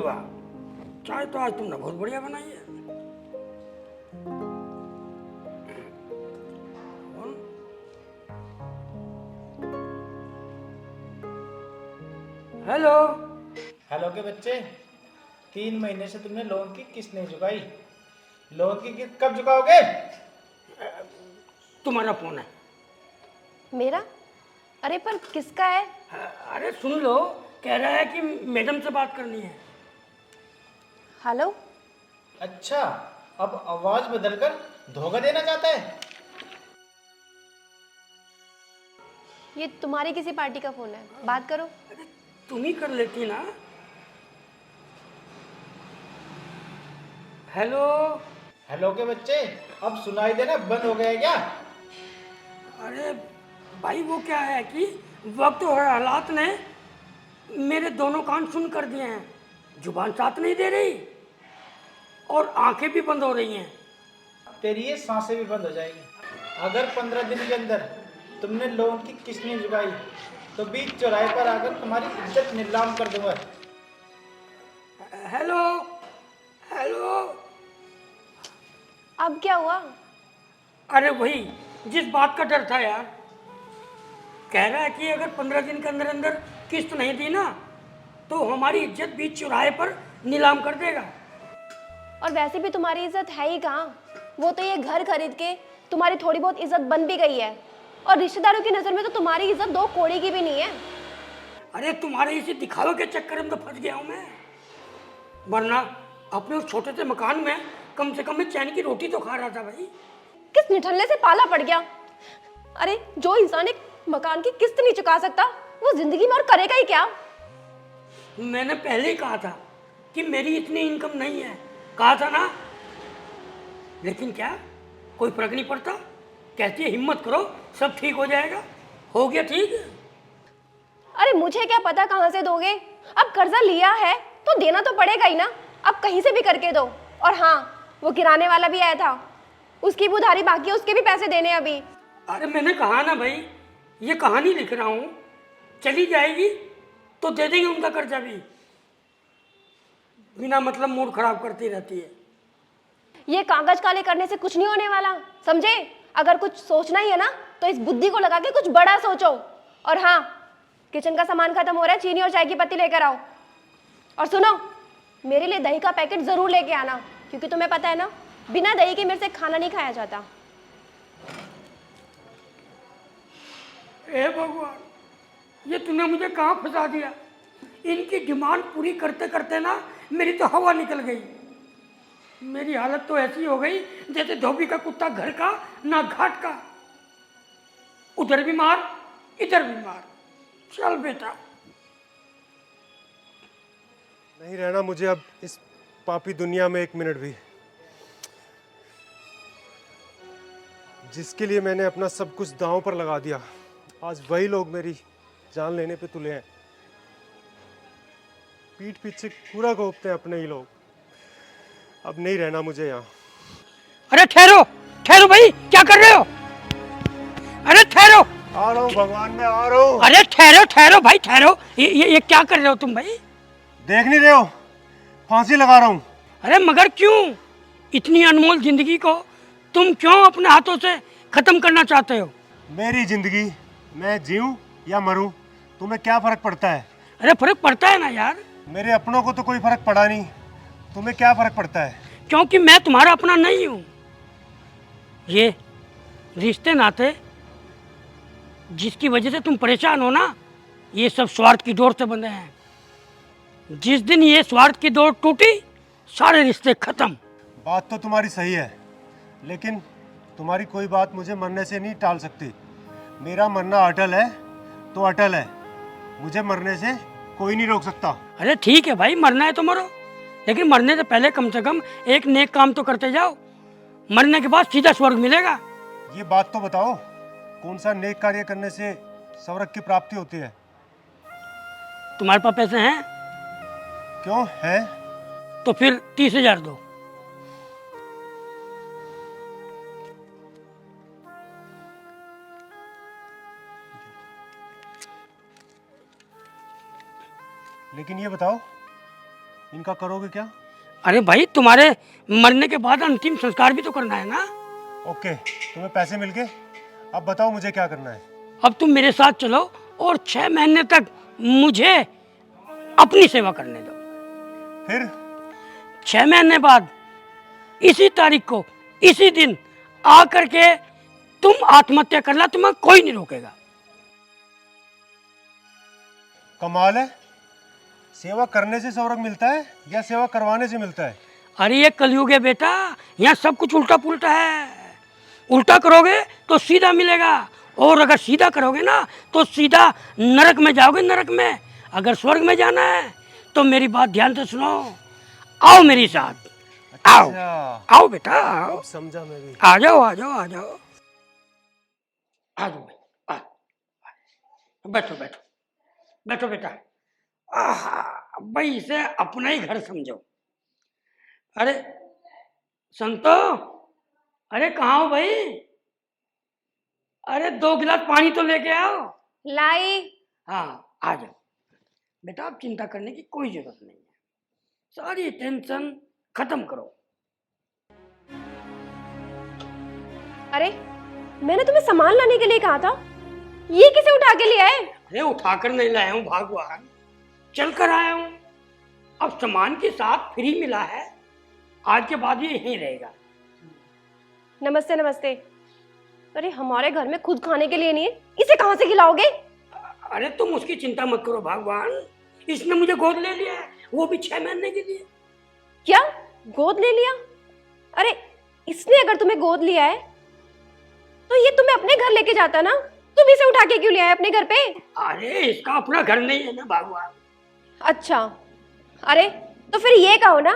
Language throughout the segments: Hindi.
वाह, चाय तो आज तुमने बहुत बढ़िया बनाई है। कौन? हेलो। हेलो के बच्चे, 3 महीने से तुमने लोन की किस्त नहीं चुकाई। लोन की किस्त कब चुकाओगे? तुम्हारा फोन है। मेरा? अरे पर किसका है? अरे सुन लो, कह रहा है कि मैडम से बात करनी है। हेलो। अच्छा, अब आवाज बदलकर धोखा देना चाहता है। ये तुम्हारी किसी पार्टी का फोन है, बात करो। अरे तुम ही कर लेती ना। हेलो। हेलो के बच्चे, अब सुनाई देना बंद हो गया है क्या? अरे भाई, वो क्या है कि वक्त और हालात ने मेरे दोनों कान सुन कर दिए हैं। जुबान साथ नहीं दे रही और आंखें भी बंद हो रही हैं। तेरी ये सांसें भी बंद हो जाएगी। अगर 15 दिन के अंदर तुमने लोन की किस्त नहीं चुकाई तो बीच चौराहे पर आकर तुम्हारी इज्जत नीलाम कर दूंगा। हेलो। हेलो। अब क्या हुआ? अरे वही, जिस बात का डर था यार। कह रहा है कि अगर 15 दिन के अंदर अंदर किस्त नहीं दी ना तो हमारी इज्जत बीच चौराहे पर नीलाम कर देगा। और वैसे भी तुम्हारी इज्जत है ही कहाँ? वो तो ये घर खरीद के तुम्हारी थोड़ी बहुत इज्जत बन भी गई है, और रिश्तेदारों की नजर में तो तुम्हारी इज्जत 2 कौड़ी की भी नहीं है। अरे तुम्हारे इसी दिखावे के चक्कर में तो फंस गया हूं मैं, वरना अपने उस छोटे से मकान में कम से कम मैं चैन की रोटी तो खा रहा था भाई। किस निठल्ले से पाला पड़ गया। अरे जो इंसान एक मकान की किस्त नहीं चुका सकता, वो जिंदगी में और करेगा ही क्या? मैंने पहले ही कहा था कि मेरी इतनी इनकम नहीं है, कहा था ना। लेकिन क्या, कोई फर्क नहीं पड़ता। कहती है हिम्मत करो, सब ठीक हो जाएगा। हो गया ठीक। अरे मुझे क्या पता कहाँ से दोगे। अब कर्जा लिया है तो देना तो पड़ेगा ही ना। अब कहीं से भी करके दो। और हाँ, वो किराने वाला भी आया था, उसकी भी उधारी बाकी है, उसके भी पैसे देने हैं अभी। अरे मैंने कहा ना भाई, ये कहानी लिख रहा हूँ, चली जाएगी तो दे देंगे उनका कर्जा भी। बिना मतलब मूड खराब करती रहती है। ये कागज काले करने से कुछ नहीं होने वाला, समझे? अगर कुछ सोचना ही है ना तो इस बुद्धि को लगा के कुछ बड़ा सोचो। और हाँ, किचन का सामान खत्म हो रहा है, चीनी और चाय की पत्ती लेकर आओ। और सुनो, मेरे लिए दही का पैकेट जरूर लेके आना, क्योंकि तुम्हें पता है ना, बिना दही के मेरे से खाना नहीं खाया जाता। हे भगवान, ये तूने मुझे कहाँ फंसा दिया। इनकी डिमांड पूरी करते करते ना मेरी तो हवा निकल गई। मेरी हालत तो ऐसी हो गई जैसे धोबी का कुत्ता घर का ना घाट का। उधर भी मार, इधर भी मार। चल बेटा। नहीं रहना मुझे अब इस पापी दुनिया में 1 मिनट भी। जिसके लिए मैंने अपना सब कुछ दांव पर लगा दिया, आज वही लोग मेरी जान लेने पे तुले हैं। पीठ पीछे पूरा घोंपते हैं अपने ही लोग। अब नहीं रहना मुझे यहाँ। अरे ठहरो, ठहरो भाई, क्या कर रहे हो? अरे ठहरो। आ रहा हूँ भगवान, मैं आ रहा हूँ। अरे ठहरो ठहरो भाई, ठहरो। ये क्या कर रहे हो तुम भाई? देख नहीं रहे हो, फांसी लगा रहा हूँ। अरे मगर क्यों? इतनी अनमोल जिंदगी को तुम क्यों अपने हाथों से खत्म करना चाहते हो? मेरी जिंदगी, मैं जीऊं या मरूं, तुम्हें क्या फर्क पड़ता है? अरे फर्क पड़ता है ना यार। मेरे अपनों को तो कोई फर्क पड़ा नहीं, तुम्हें क्या फर्क पड़ता है? क्योंकि मैं तुम्हारा अपना नहीं हूं। ये रिश्ते नाते जिसकी वजह से तुम परेशान हो ना, ये सब स्वार्थ की डोर से बंधे हैं। जिस दिन ये स्वार्थ की डोर टूटी, सारे रिश्ते खत्म। बात तो तुम्हारी सही है, लेकिन तुम्हारी कोई बात मुझे मरने से नहीं टाल सकती। मेरा मरना अटल है तो अटल है, मुझे मरने से कोई नहीं रोक सकता। अरे ठीक है भाई, मरना है तो मरो, लेकिन मरने से पहले कम से कम एक नेक काम तो करते जाओ। मरने के बाद सीधा स्वर्ग मिलेगा। ये बात तो बताओ, कौन सा नेक कार्य करने से स्वर्ग की प्राप्ति होती है? तुम्हारे पास पैसे हैं? क्यों है? तो फिर 30,000 दो। लेकिन ये बताओ, इनका करोगे क्या? अरे भाई, तुम्हारे मरने के बाद अंतिम संस्कार भी तो करना है ना। ओके, तुम्हें पैसे मिल गए, अब बताओ मुझे क्या करना है। अब तुम मेरे साथ चलो और 6 महीने तक मुझे अपनी सेवा करने दो। फिर 6 महीने बाद इसी तारीख को, इसी दिन आकर के तुम आत्महत्या कर ला, तुम्हें कोई नहीं रोकेगा। कमाल है, सेवा करने से स्वर्ग मिलता है या सेवा करवाने से मिलता है? अरे ये कलयुग है बेटा, यहाँ सब कुछ उल्टा पुल्टा है। उल्टा करोगे तो सीधा मिलेगा, और अगर सीधा करोगे ना तो सीधा नरक में जाओगे, नरक में। अगर स्वर्ग में जाना है तो मेरी बात ध्यान से सुनो, आओ मेरे साथ, आओ अच्छा, आओ बेटा, आओ, अब समझा मैं भी। आ जाओ आ जाओ आ जाओ, आ जाओ भाई, बैठो बैठो बैठो बेटा। आहा, भाई इसे अपना ही घर समझो। अरे संतो, अरे कहाँ हो भाई? अरे 2 गिलास पानी तो लेके आओ। लाई। हाँ आ जाओ बेटा, अब चिंता करने की कोई जरूरत नहीं है, सारी टेंशन खत्म करो। अरे मैंने तुम्हें सामान लाने के लिए कहा था, ये किसे उठा के ले आए? अरे उठाकर नहीं लाया हूँ भगवान, चल कर आया हूँ। अब सामान के साथ फ्री मिला है, आज के बाद ये यहीं रहेगा। नमस्ते नमस्ते। अरे हमारे घर में खुद खाने के लिए नहीं है, इसे कहाँ से खिलाओगे? अरे तुम उसकी चिंता मत करो भगवान, इसने मुझे गोद ले लिया है, वो भी 6 महीने के लिए। क्या गोद ले लिया? अरे इसने अगर तुम्हें गोद लिया है तो ये तुम्हें अपने घर लेके जाता ना, तुम इसे उठा के क्यों ले आए अपने घर पे? अरे इसका अपना घर नहीं है ना भगवान। अच्छा, अरे तो फिर ये कहो ना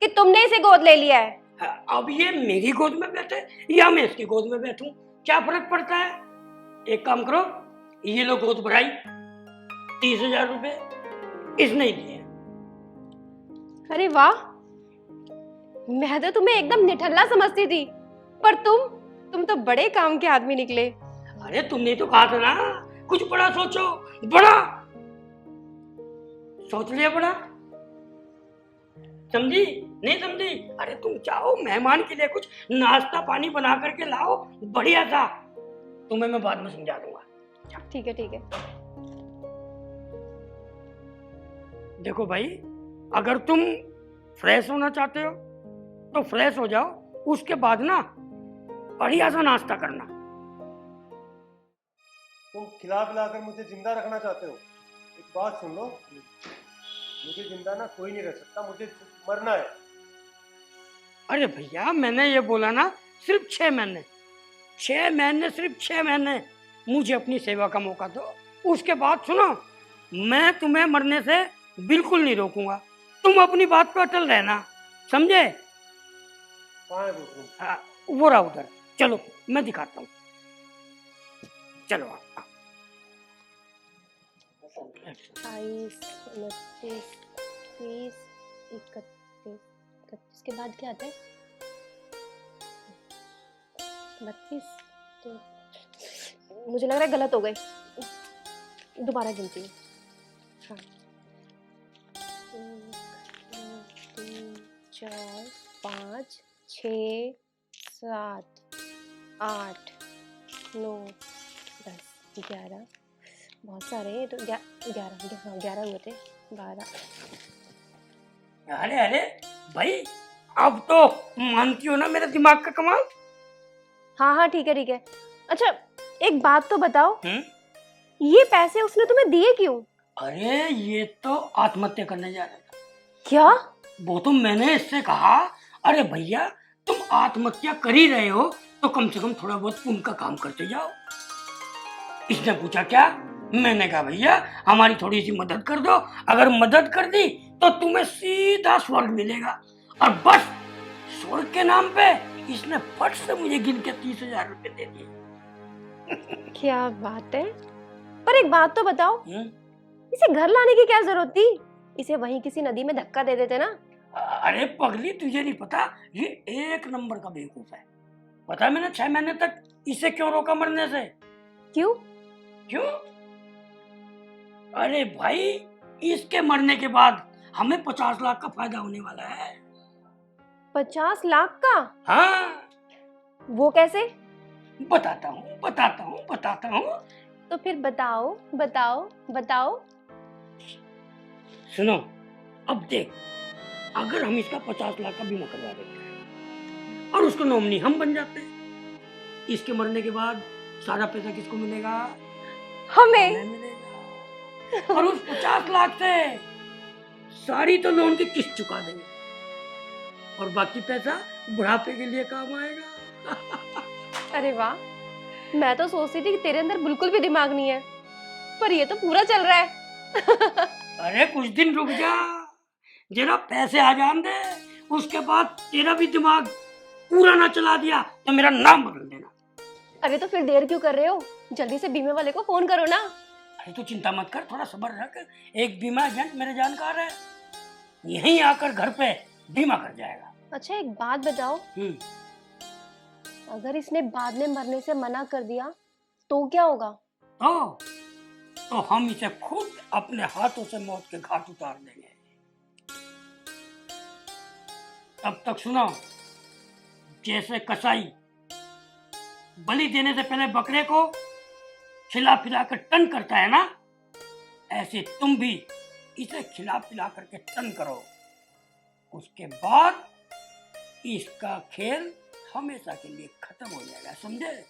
कि तुमने इसे गोद ले लिया है। अब ये मेरी गोद में बैठे या मैं इसकी गोद में बैठूं, क्या फर्क पड़ता है? एक काम करो, ये लो गोद भराई, 30,000 रुपए इसने ही दिए। अरे वाह, मैं तो तुम्हें एकदम निठल्ला समझती थी, पर तुम तो बड़े काम के आदमी निकले। अरे तुमने तो कहा था ना कुछ बड़ा सोचो, बड़ा सोच लिया, बड़ा समझी नहीं समझी? अरे तुम चाहो मेहमान के लिए कुछ नाश्ता पानी बना करके लाओ, बढ़िया था, तुम्हें मैं बाद में समझा दूंगा। ठीक है ठीक है। देखो भाई, अगर तुम फ्रेश होना चाहते हो तो फ्रेश हो जाओ, उसके बाद ना बढ़िया सा नाश्ता करना। तुम खिला पिला कर मुझे जिंदा रखना चाहते हो? एक बात सुन लो, मुझे जिंदा ना कोई नहीं रख सकता, मुझे मरना है। अरे भैया, मैंने ये बोला ना सिर्फ 6 महीने, 6 महीने, सिर्फ 6 महीने मुझे अपनी सेवा का मौका दो। उसके बाद सुनो, मैं तुम्हें मरने से बिल्कुल नहीं रोकूंगा, तुम अपनी बात पर अटल रहना, समझे? कहाँ है वो तुम? हाँ, वो रहा उधर, चलो मैं दिखाता हूँ, चलो आप। 28, 29, 30, 31, 31 के बाद क्या आता है? 32। तो मुझे लग रहा है गलत हो गई, दोबारा गिनती हूँ। हाँ, 1, 2, 3, 4, 5, 6, 7, 8, 9, 10, 11, बहुत सारे हैं, तो 11 हुए थे, 12। अरे अरे भाई, अब तो मानती हो ना मेरे दिमाग का कमाल? हाँ हाँ ठीक है ठीक है। अच्छा एक बात तो बताओ, हम्म? ये पैसे उसने तुम्हें दिए क्यों? अरे ये तो आत्महत्या करने जा रहा था। क्या? वो तो मैंने इससे कहा, अरे भैया तुम आत्महत्या कर ही रहे हो तो कम से कम थोड़ा बहुत पुण्य का काम करते जाओ। इसने पूछा क्या? मैंने कहा भैया हमारी थोड़ी सी मदद कर दो, अगर मदद कर दी तो तुम्हें सीधा स्वर्ग मिलेगा। और बस स्वर्ग के नाम पे इसने फट से मुझे गिन के 30,000 रुपए दे दिए। क्या बात है। पर एक बात तो बताओ, हम्म? इसे घर लाने की क्या जरूरत थी? इसे वहीं किसी नदी में धक्का दे देते ना। अरे पगली, तुझे नहीं पता, ये 1 नंबर का बेवकूफ है। पता है मैंने 6 महीने तक इसे क्यों रोका मरने से? क्यों? क्यों? अरे भाई, इसके मरने के बाद हमें 50 लाख का फायदा होने वाला है। 50 लाख का? हाँ, वो कैसे? बताता हूँ। तो फिर बताओ बताओ बताओ। सुनो, अब देख, अगर हम इसका 50 लाख का बीमा करवा देते हैं और उसको नॉमिनी हम बन जाते हैं, इसके मरने के बाद सारा पैसा किसको मिलेगा? हमें। मिलेगा। और उस 50 लाख से सारी तो लोन की किस्त चुका देंगे और बाकी पैसा बुढ़ापे के लिए काम आएगा। अरे वाह, मैं तो सोचती थी कि तेरे अंदर बिल्कुल भी दिमाग नहीं है, पर ये तो पूरा चल रहा है। अरे कुछ दिन रुक जा, जरा पैसे आ जान दे, उसके बाद तेरा भी दिमाग पूरा ना चला दिया तो मेरा नाम बदल देना। अरे तो फिर देर क्यों कर रहे हो? जल्दी से बीमे वाले को फोन करो ना। अरे तू चिंता मत कर, थोड़ा सब्र रख, एक बीमा एजेंट मेरे जानकार है, यहीं आकर घर पे बीमा कर जाएगा। अच्छा एक बात बताओ, अगर इसने बाद में मरने से मना कर दिया तो क्या होगा? तो हम इसे खुद अपने हाथों से मौत के घाट उतार देंगे। तब तक सुनो, जैसे कसाई बलि देने से पहले बकरे को खिला पिला कर टन करता है ना, ऐसे तुम भी इसे खिला पिला करके टन करो। उसके बाद इसका खेल हमेशा के लिए खत्म हो जाएगा, समझे?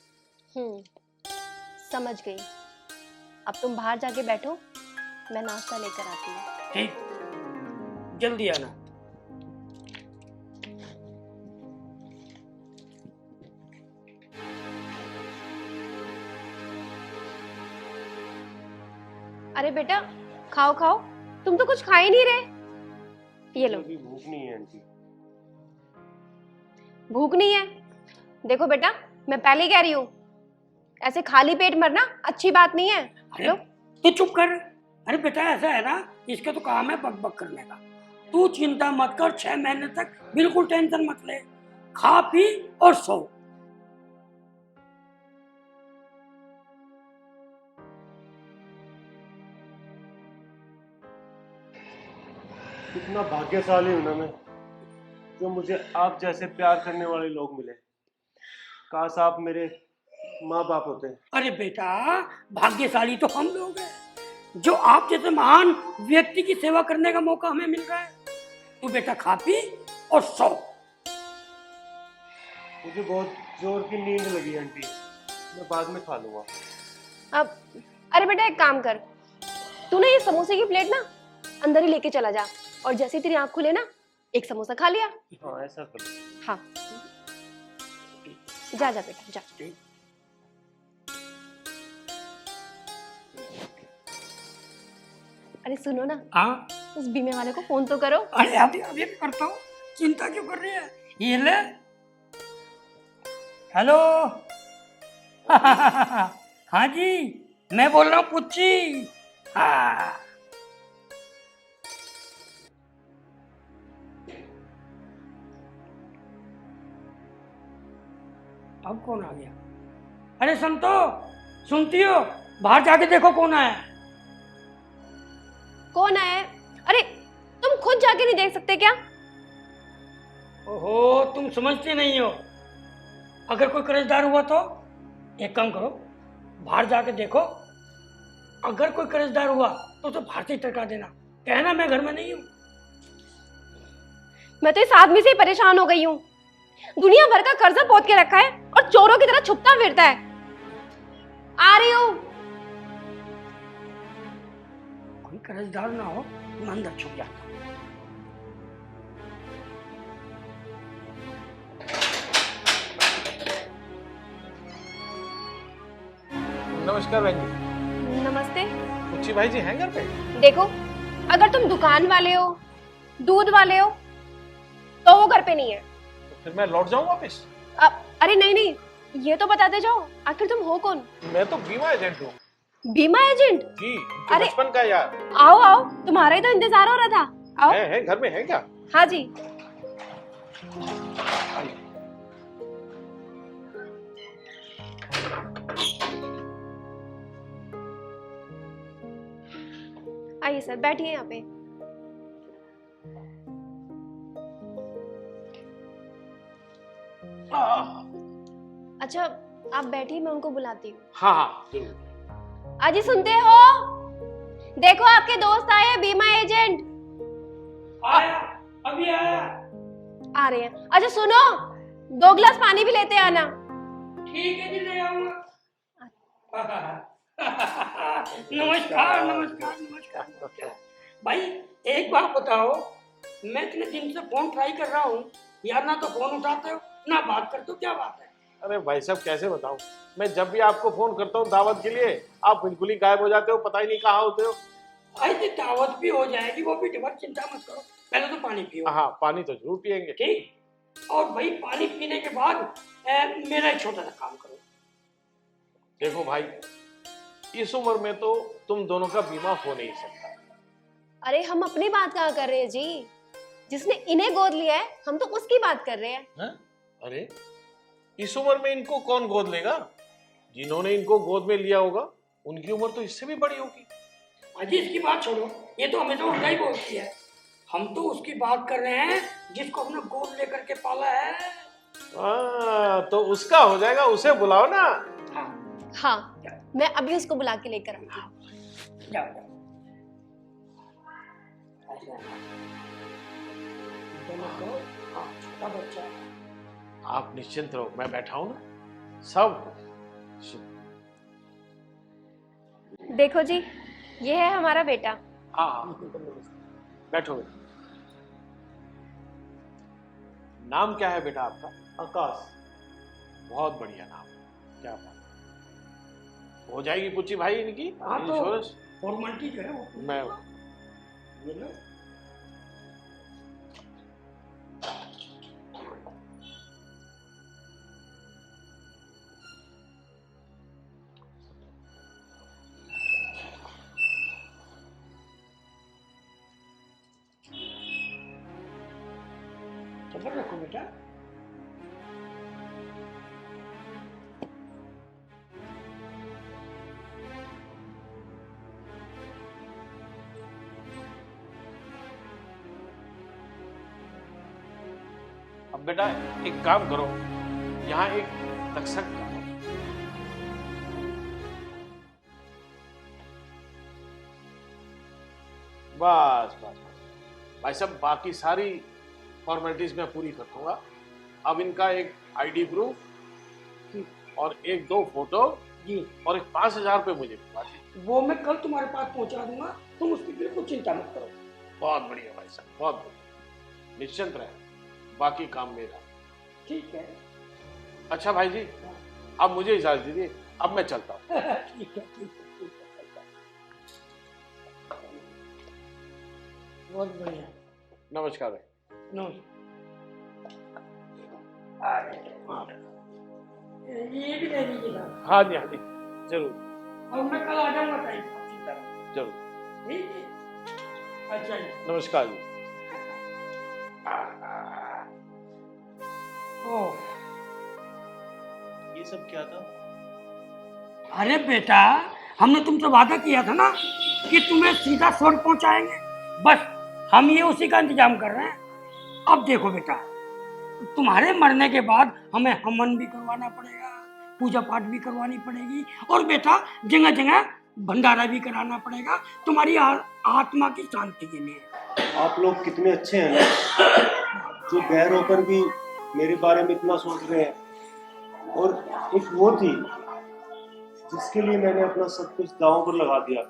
समझ गई। अब तुम बाहर जाके बैठो, मैं नाश्ता लेकर आती हूँ। ठीक, जल्दी आना। अरे बेटा खाओ खाओ, तुम तो कुछ खा ही नहीं रहे। ये लो। अभी भूख नहीं है आंटी। भूख नहीं है? देखो बेटा, मैं पहले ही कह रही हूँ, ऐसे खाली पेट मरना अच्छी बात नहीं है। अरे तू चुप कर। अरे बेटा ऐसा है ना, इसका तो काम है बक बक करने का। तू चिंता मत कर, 6 महीने तक बिल्कुल टेंशन मत ले, खा पी और सो। कितना भाग्यशाली हूं ना मैं, जो मुझे आप जैसे प्यार करने वाले लोग मिले। काश आप मेरे माँ बाप होते। अरे बेटा, भाग्यशाली तो हम लोग हैं, जो आप जैसे महान व्यक्ति की सेवा करने का मौका हमें मिल रहा है। तू बेटा खा पी और सो। मुझे बहुत जोर की नींद लगी आंटी, मैं बाद में खा लूंगा। अब अरे बेटा एक काम कर, तू ना ये समोसे की प्लेट ना अंदर ही लेके चला जा, और जैसे ही तेरी आँख खुले ना एक समोसा खा लिया। हाँ ऐसा कर। हाँ जा जा बेटा जा। अरे सुनो ना, हाँ, उस बीमे वाले को फोन तो करो। अरे अभी अभी करता हूँ, चिंता क्यों कर रही है? ये ले। हेलो। हाँ जी, मैं बोल रहा हूँ पुच्ची। हाँ अब कौन आ गया? अरे संतो, सुनती हो? बाहर जाके देखो कौन आया। कौन आया है? अरे तुम खुद जाके नहीं देख सकते क्या? ओहो, तुम समझते नहीं हो। अगर कोई कर्जदार हुआ तो एक काम करो, बाहर जाके देखो। अगर कोई कर्जदार हुआ तो बाहर से ही टरका देना, कहना मैं घर में नहीं हूँ। मैं तो इस आदमी से ही परेशान हो गई हूँ। दुनिया भर का कर्जा पोत के रखा है और चोरों की तरह छुपता फिरता है। आ रही हूँ। कोई कर्जदार ना हो, मैं अंदर छुप जाता। नमस्कार भाई जी। नमस्ते। पुच्ची भाई जी हैं घर पे? देखो, अगर तुम दुकान वाले हो, दूध वाले हो, तो वो घर पे नहीं है। तो फिर मैं लौट जाऊं वापस? अरे नहीं नहीं, ये तो बताते जाओ, आखिर तुम हो कौन? मैं तो बीमा एजेंट हूँ बीमा एजेंट? जी, अरे बचपन का यार। आओ आओ, तुम्हारा ही तो इंतजार हो रहा था। आओ। है घर में है क्या? हाँ जी। आइए सर, बैठिए यहाँ पे। अच्छा आप बैठिए, मैं उनको बुलाती हूँ। हाँ हाँ जरूर। अजी सुनते हो? देखो आपके दोस्त आए हैं, बीमा एजेंट आया, अभी आया। आ रहे हैं। अच्छा सुनो, 2 गिलास पानी भी लेते आना। ठीक है जी, ले आऊंगा। नमस्कार नमस्कार नमस्कार नमस्कार। भाई एक बात बताओ, मैं इतने दिन से फोन ट्राई कर रहा हूँ यार, ना तो फोन उठाते हो ना बात करते हो, क्या बात है? अरे भाई साहब कैसे बताऊं, मैं जब भी आपको फोन करता हूँ दावत के लिए आप बिल्कुल ही गायब हो जाते हो, पता ही नहीं कहाँ होते हो। ऐसी दावत भी हो जाएगी, वो भी डबल, चिंता मत करो, पहले तो पानी पियो। हाँ पानी तो जरूर पियेंगे। ठीक, और भाई पानी पीने के बाद मेरा एक छोटा सा काम करो। देखो भाई, इस उम्र में तो तुम दोनों का बीमा हो नहीं सकता। अरे हम अपनी बात कहाँ कर रहे हैं जी, जिसने इन्हें गोद लिया है हम तो उसकी बात कर रहे हैं। हाँ? अरे इस उम्र में इनको कौन गोद लेगा? जिन्होंने इनको गोद में लिया होगा उनकी उम्र तो इससे भी बड़ी होगी। अजी इसकी बात छोड़ो, ये तो हमेशा उल्टा ही बोलती है। हम तो उसकी बात कर रहे हैं जिसको हमने गोद लेकर के पाला है। तो उसका हो जाएगा, उसे बुलाओ ना। हाँ हाँ मैं अभी उसको बुला के लेकर आती हूँ। जाओ जाओ। हाँ, छोटा बच्चा है। आप निश्चिंत रहो, मैं बैठा हूं ना, सब देखो जी, ये है हमारा बेटा। हाँ हाँ बैठो बेटा। नाम क्या है बेटा आपका? आकाश। बहुत बढ़िया नाम, क्या बात। हो जाएगी पुच्ची भाई इनकी हाँ तो इंश्योरेंस। फॉर्मेलिटी जो है वो मैं ये लो। चप्पल रखो बेटा। अब बेटा एक काम करो, यहाँ एक तक्षक करो। बस बस बस भाई साहब, बाकी सारी फॉर्मेलिटीज मैं पूरी कर दूंगा। अब इनका एक आईडी प्रूफ और एक 2 फोटो जी, और एक 5,000 रुपये मुझे भिजवा दीजिए। वो मैं कल तुम्हारे पास पहुंचा दूंगा, तुम उसकी बिल्कुल चिंता मत करो। बहुत बढ़िया भाई साहब, बहुत बढ़िया, निश्चिंत रहे, बाकी काम मेरा। ठीक है। अच्छा भाई जी, अब मुझे इजाजत दीजिए, अब मैं चलता हूँ। ठीक है ठीक है ठीक है। बहुत बढ़िया। नमस्कार भाई। नमस्कार। ये भी ले लीजिएगा। हाँ जी हाँ जी जरूर और मैं कल आ जाऊंगा टाइम पर, चिंता मत जरूर। करो। ठीक है। अच्छा जी। नमस्कार जी। ओह, ये सब क्या था? अरे बेटा, हमने तुमसे वादा किया था ना कि तुम्हें सीधा स्वर्ग पहुंचाएंगे, बस हम ये उसी का इंतजाम कर रहे हैं। अब देखो बेटा, तुम्हारे मरने के बाद हमें हवन भी करवाना पड़ेगा, पूजा पाठ भी करवानी पड़ेगी, और बेटा जगह जगह भंडारा भी कराना पड़ेगा तुम्हारी आत्मा की शांति के लिए। आप लोग कितने अच्छे हैं ना, जो गैर होकर भी मेरे बारे में इतना सोच रहे हैं। और एक वो थी जिसके लिए मैंने अपना सब कुछ दांव पर लगा दिया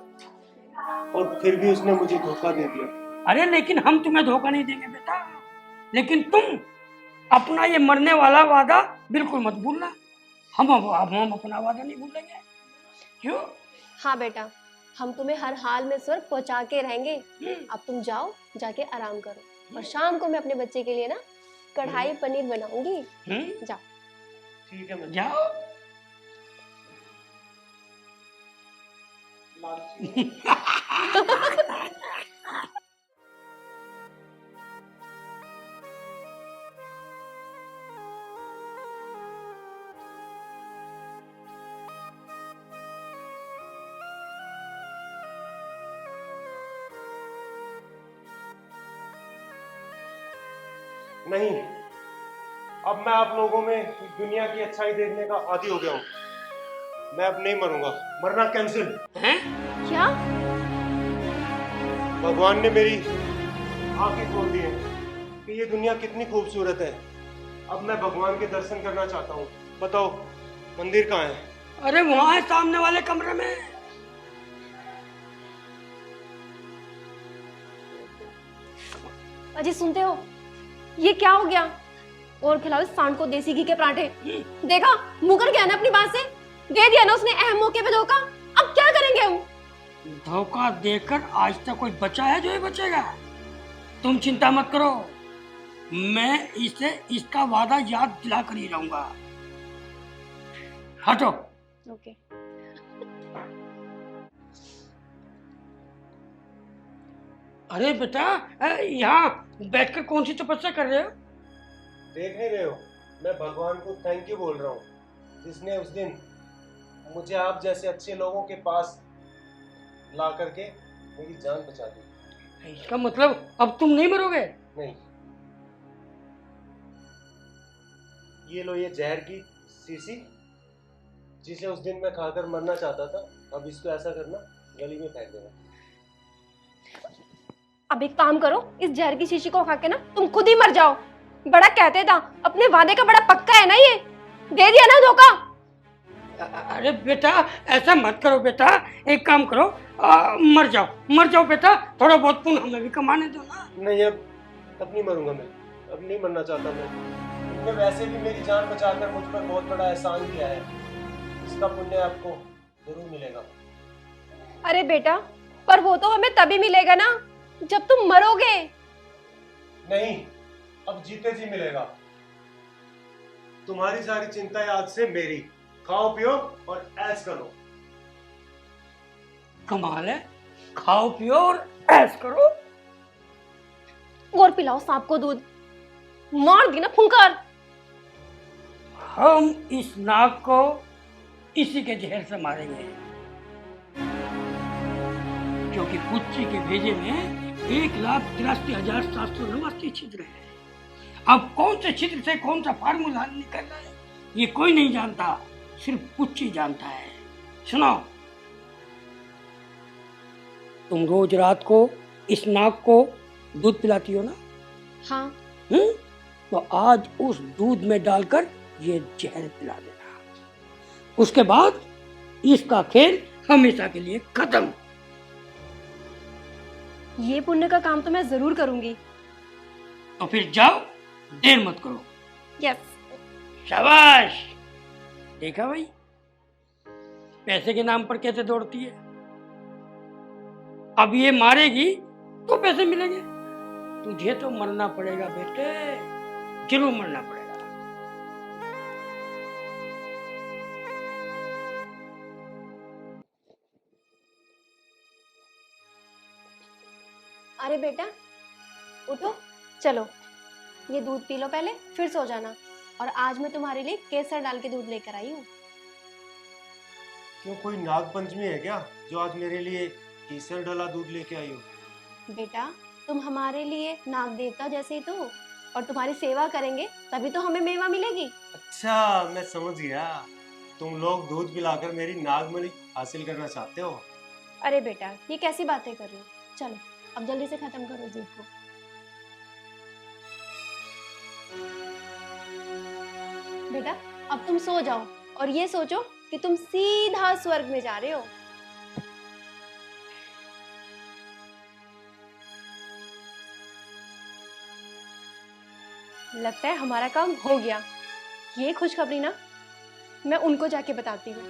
और फिर भी उसने मुझे धोखा दे दिया। अरे लेकिन हम तुम्हें धोखा नहीं देंगे बेटा, लेकिन तुम अपना ये मरने वाला वादा बिल्कुल मत भूलना। हम अपना वादा नहीं भूलेंगे। क्यों? हाँ बेटा, हम तुम्हें हर हाल में स्वर्ग पहुंचा के रहेंगे। अब तुम जाओ, जाके आराम करो, और शाम को मैं अपने बच्चे के लिए ना कढ़ाई पनीर बनाऊंगी। जाओ। ठीक है, मैं जाओ। नहीं, अब मैं आप लोगों में दुनिया की अच्छाई देखने का आदी हो गया हूँ। मैं अब नहीं मरूंगा, मरना कैंसिल। हैं? क्या? भगवान ने मेरी आंखें खोल दी है कि ये दुनिया कितनी खूबसूरत है। अब मैं भगवान के दर्शन करना चाहता हूँ। बताओ मंदिर कहाँ है? अरे वहां है, सामने वाले कमरे में। अजी सुनते हो, ये क्या हो गया? और खिलाओ इस सांड को देसी घी के पराठे। देखा, मुकर गया ना अपनी बात से। दे दिया ना उसने अहम मौके पे धोखा। अब क्या करेंगे हम? धोखा देकर आज तक कोई बचा है जो ये बचेगा? तुम चिंता मत करो, मैं इसे इसका वादा याद दिला कर ही रहूंगा। हटो। ओके। अरे बेटा, यहाँ बैठकर कौन सी तपस्या कर रहे हो? देख नहीं रहे हो, मैं भगवान को थैंक यू बोल रहा हूँ जिसने उस दिन मुझे आप जैसे अच्छे लोगों के पास ला करके मेरी जान बचा दी। इसका मतलब अब तुम नहीं मरोगे? नहीं, ये लो ये जहर की शीशी जिसे उस दिन मैं खाकर मरना चाहता था। अब इसको ऐसा करना, गली में फेंक देना। अब एक काम करो, इस जहर की शीशी को खा के ना तुम खुद ही मर जाओ। बड़ा कहते था, अपने वादे का बड़ा पक्का है ना ये। दे दिया ना धोखा। अरे बेटा ऐसा मत करो बेटा, एक काम करो, मर जाओ बेटा, थोड़ा बहुत पुण्य हमें भी कमाने दो ना। नहीं, अब नहीं मरूंगा मैं, अब नहीं मरना चाहता मैं। तुमने वैसे भी मेरी जान बचाकर मुझ पर बहुत बड़ा एहसान किया है, इसका पुण्य आपको जरूर मिलेगा। अरे बेटा, पर वो तो हमें तभी मिलेगा ना जब तुम मरोगे। नहीं, अब जीते जी मिलेगा। तुम्हारी सारी चिंताएं आज से मेरी। खाओ पियो और ऐश करो। कमाल है, खाओ पियो और ऐश करो। और पिलाओ सांप को दूध, मार दी ना फुंकार। हम इस नाग को इसी के जहर से मारेंगे, क्योंकि पुच्ची के भेजे में 1,83,789 छिद्र है। अब कौन से छिद्र से कौन सा फार्मूला निकल रहा है ये कोई नहीं जानता, सिर्फ पुच्ची जानता है। सुनो, तुम रोज रात को इस नाग को दूध पिलाती हो ना? हाँ। तो आज उस दूध में डालकर ये जहर पिला देना। उसके बाद इसका खेल हमेशा के लिए खत्म। ये पुण्य का काम तो मैं जरूर करूंगी। तो फिर जाओ, देर मत करो। यस। शाबाश, देखा भाई पैसे के नाम पर कैसे दौड़ती है। अब ये मारेगी तो पैसे मिलेंगे। तुझे तो मरना पड़ेगा बेटे, जरूर मरना पड़ेगा। अरे बेटा उठो, चलो ये दूध पी लो पहले, फिर सो जाना। और आज मैं तुम्हारे लिए केसर डाल के दूध लेकर आई हूँ। क्यों, कोई नाग पंचमी है क्या जो आज मेरे लिए केसर डाला दूध लेके आई हो? बेटा तुम हमारे लिए नाग देवता जैसे ही तो हो, और तुम्हारी सेवा करेंगे तभी तो हमें मेवा मिलेगी। अच्छा, मैं समझ गया। तुम लोग दूध पिलाकर मेरी नागमणि हासिल करना चाहते हो। अरे बेटा ये कैसी बातें कर रहे हो? चलो अब जल्दी से खत्म करो दूध को। बेटा अब तुम सो जाओ और ये सोचो कि तुम सीधा स्वर्ग में जा रहे हो। लगता है हमारा काम हो गया। ये खुशखबरी ना मैं उनको जाके बताती हूँ।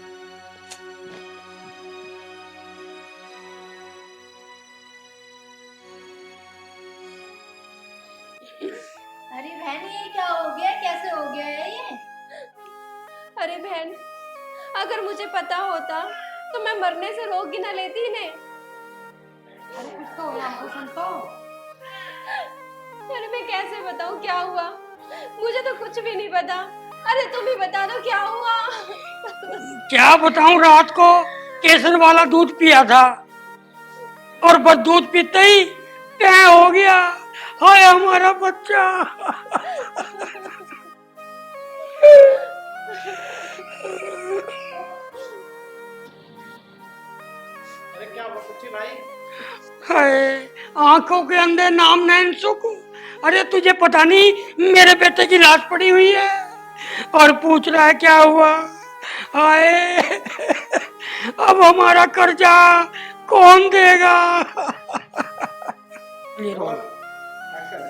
अरे बहन ये क्या हो गया, कैसे हो गया है ये? अरे बहन, अगर मुझे पता होता तो मैं मरने से रोक ही ना लेती इन्हें। अरे कुछ तो हुआ, हमको सुन तो। अरे मैं कैसे बताऊं क्या हुआ? मुझे तो कुछ भी नहीं पता। अरे तुम ही बता दो क्या हुआ। क्या बताऊं, रात को केसर वाला दूध पिया था और बस दूध पीते ही क्या हो गया। हाय हमारा बच्चा। आंखों के अंदर नाम नैन सुख। अरे तुझे पता नहीं मेरे बेटे की लाश पड़ी हुई है और पूछ रहा है क्या हुआ। हाय अब हमारा कर्जा कौन देगा। ये रो। एक्शन।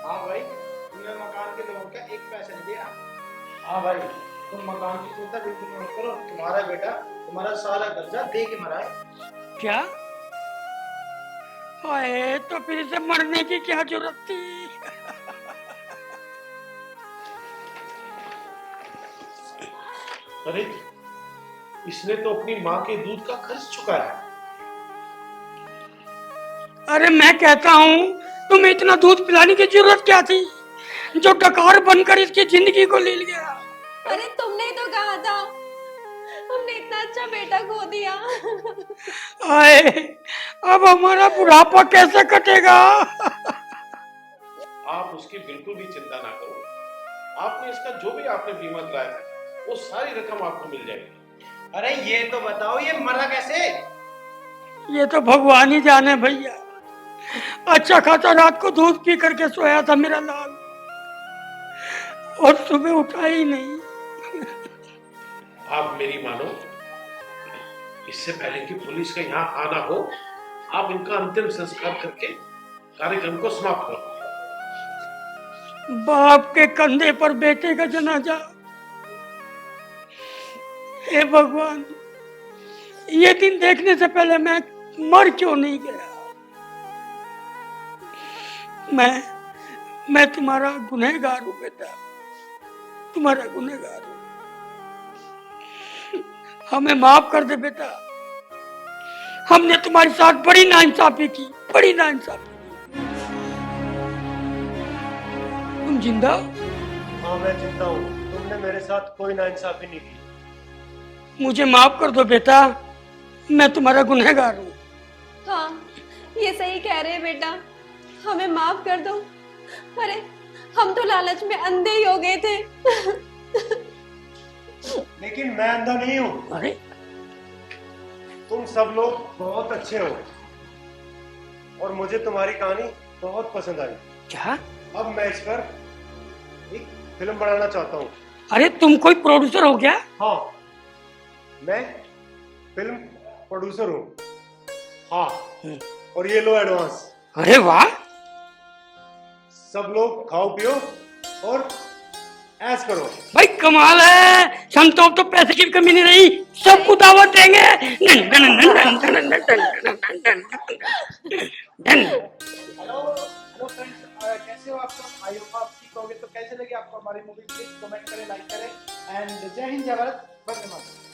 हाँ भाई, तुमने मकान के लोगों का एक पैसा नहीं दिया। हाँ भाई, तुम मकान की चिंता बिल्कुल मत करो, तुम्हारा बेटा तुम्हारा सारा कर्जा दे के मरा है। क्या? हाय तो फिर इसे मरने की क्या जरूरत थी। अरे इसने तो अपनी माँ के दूध का खर्च चुकाया। अरे मैं कहता हूँ तुम्हें इतना दूध पिलाने की जरूरत क्या थी, जो डकार बनकर इसकी जिंदगी को ले गया। अरे तुमने ही तो कहा था, हमने इतना अच्छा बेटा खो दिया। आए अब हमारा बुढ़ापा कैसे कटेगा। आप उसकी बिल्कुल भी चिंता ना करो। आपने इसका जो भी आपने बीमा कराया था वो सारी रकम आपको मिल जाएगी। अरे ये तो बताओ, ये मरा कैसे? ये तो भगवान ही जाने भैया। अच्छा खासा रात को दूध पी करके सोया था मेरा लाल, और सुबह उठा ही नहीं। आप मेरी मानो, इससे पहले कि पुलिस का यहाँ आना हो, आप इनका अंतिम संस्कार करके कार्यक्रम को समाप्त करो। बाप के कंधे पर बेटे का जनाजा। हे भगवान, ये दिन देखने से पहले मैं मर क्यों नहीं गया। मैं तुम्हारा गुनहगार हूं बेटा, तुम्हारा गुनहगार हूं। हमें माफ कर दे बेटा, हमने तुम्हारे साथ बड़ी नाइंसाफी की, बड़ी नाइंसाफी की। तुम जिंदा हो? हाँ मैं जिंदा हूँ, तुमने मेरे साथ कोई नाइंसाफी नहीं की। मुझे माफ कर दो बेटा, मैं तुम्हारा गुनहगार हूँ। हाँ ये सही कह रहे हैं बेटा, हमें माफ कर दो। अरे हम तो लालच में अंधे ही हो गए थे। लेकिन मैं अंधा नहीं हूँ। अरे तुम सब लोग बहुत अच्छे हो और मुझे तुम्हारी कहानी बहुत पसंद आई। क्या? अब मैं इस पर एक फिल्म बनाना चाहता हूँ। अरे तुम कोई प्रोड्यूसर हो क्या? हाँ मैं फिल्म प्रोड्यूसर हूँ। हाँ और ये लो एडवांस। अरे वाह, सब लोग खाओ पियो और ऐश करो। भाई कमाल है। संतोष तो पैसे की कमी नहीं रही, सबको दावत देंगे। हेलो हेलो फ्रेंड्स, कैसे हो आप सब? आई होप आप ठीक होगे। तो कैसे लगी आपको हमारी मूवी? प्लीज कमेंट करें, लाइक करें एंड जय हिंद, जय भारत, वंदे मातरम।